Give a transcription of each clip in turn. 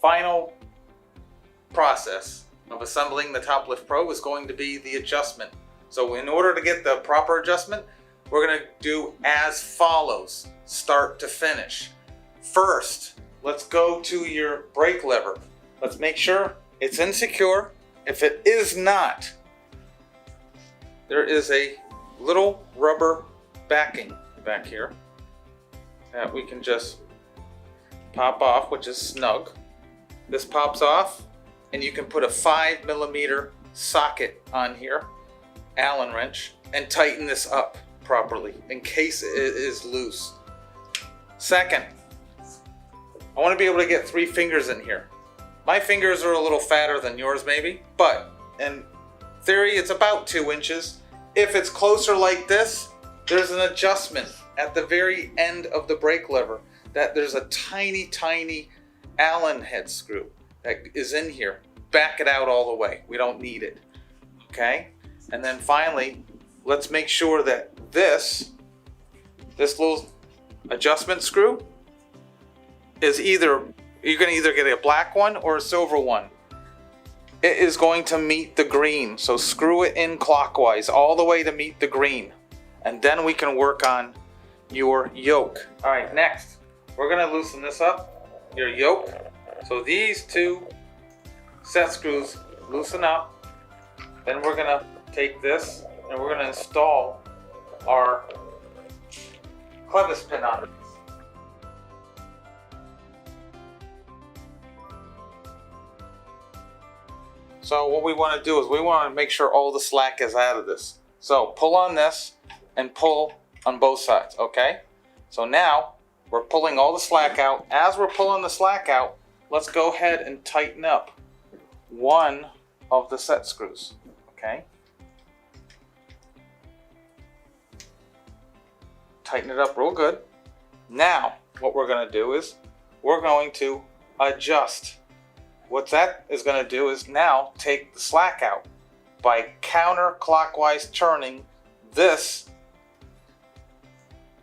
final process of assembling the TopLift Pro is going to be the adjustment. So in order to get the proper adjustment, we're going to do as follows, start to finish. First, let's go to your brake lever. Let's make sure it's insecure. If it is not, there is a little rubber backing back here that we can just pop off, which is snug. This pops off and you can put a 5mm socket on here, Allen wrench, and tighten this up properly in case it is loose. Second, I want to be able to get 3 fingers in here. My fingers are a little fatter than yours maybe, but in theory it's about 2 inches. If it's closer like this, there's an adjustment at the very end of the brake lever that there's a tiny Allen head screw that is in here. Back it out all the way. We don't need it. Okay? And then finally, let's make sure that this little adjustment screw is you're going to either get a black one or a silver one. It is going to meet the green, so screw it in clockwise all the way to meet the green, and then we can work on your yoke. All right, next we're going to loosen this up, your yoke. So these 2 set screws loosen up. Then we're going to take this and we're going to install our clevis pin on it. So what we want to do is we want to make sure all the slack is out of this. So pull on this and pull on both sides, okay? So now we're pulling all the slack out. As we're pulling the slack out, let's go ahead and tighten up one of the set screws, okay? Tighten it up real good. Now what we're going to do is we're going to adjust. What that is going to do is now take the slack out by counterclockwise turning this,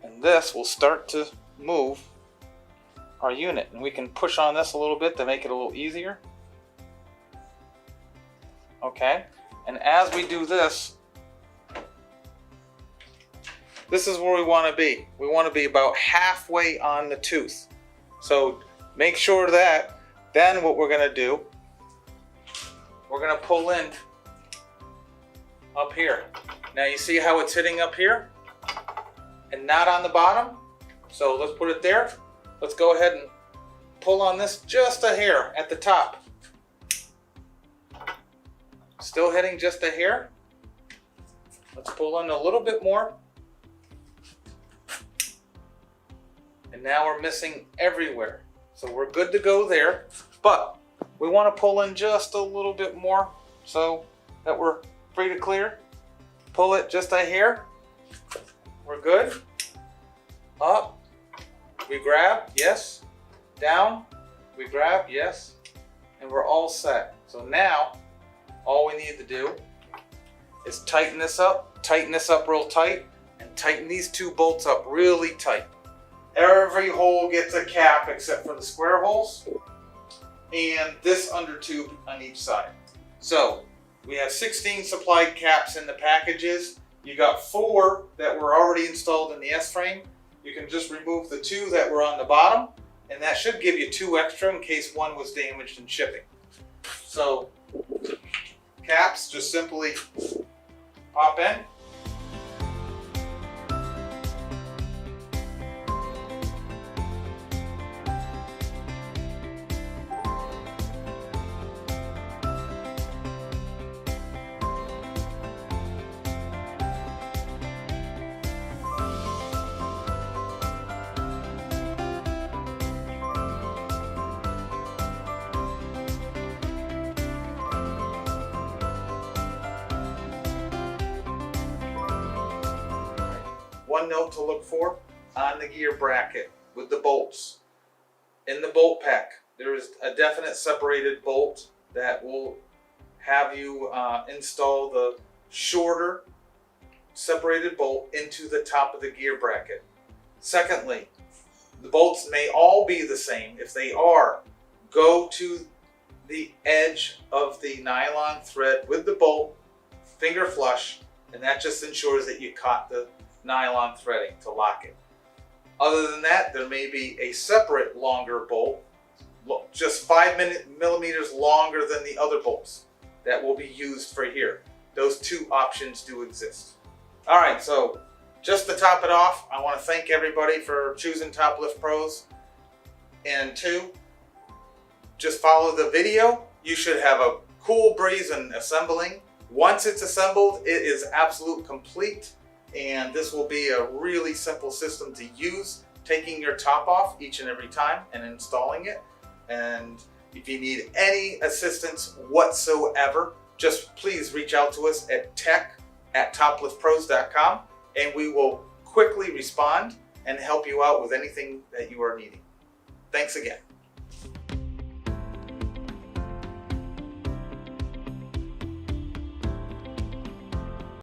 and this will start to move our unit. And we can push on this a little bit to make it a little easier. Okay, and as we do this, this is where we want to be. We want to be about halfway on the tooth. So make sure that. Then what we're going to do, we're going to pull in up here. Now you see how it's hitting up here and not on the bottom? So let's put it there. Let's go ahead and pull on this just a hair at the top. Still hitting just a hair. Let's pull in a little bit more. And now we're missing everywhere. So we're good to go there, but we want to pull in just a little bit more so that we're free to clear. Pull it just a hair. We're good. Up, we grab, yes. Down, we grab, yes. And we're all set. So now, all we need to do is tighten this up real tight, and tighten these 2 bolts up really tight. Every hole gets a cap except for the square holes and this under tube on each side. So we have 16 supplied caps in the packages. You got 4 that were already installed in the S-frame. You can just remove the 2 that were on the bottom, and that should give you 2 extra in case one was damaged in shipping. So caps just simply pop in. One note to look for on the gear bracket with the bolts. In the bolt pack, there is a definite separated bolt that will have you install the shorter separated bolt into the top of the gear bracket. Secondly, the bolts may all be the same. If they are, go to the edge of the nylon thread with the bolt, finger flush, and that just ensures that you caught the nylon threading to lock it. Other than that, there may be a separate longer bolt, just 5 millimeters longer than the other bolts, that will be used for here. Those two options do exist. All right, so just to top it off, I want to thank everybody for choosing TopLift Pros. And 2, just follow the video. You should have a cool breeze in assembling. Once it's assembled, it is absolute complete, and this will be a really simple system to use, taking your top off each and every time and installing it. And if you need any assistance whatsoever, just please reach out to us at tech@topliftpros.com, and we will quickly respond and help you out with anything that you are needing. Thanks again.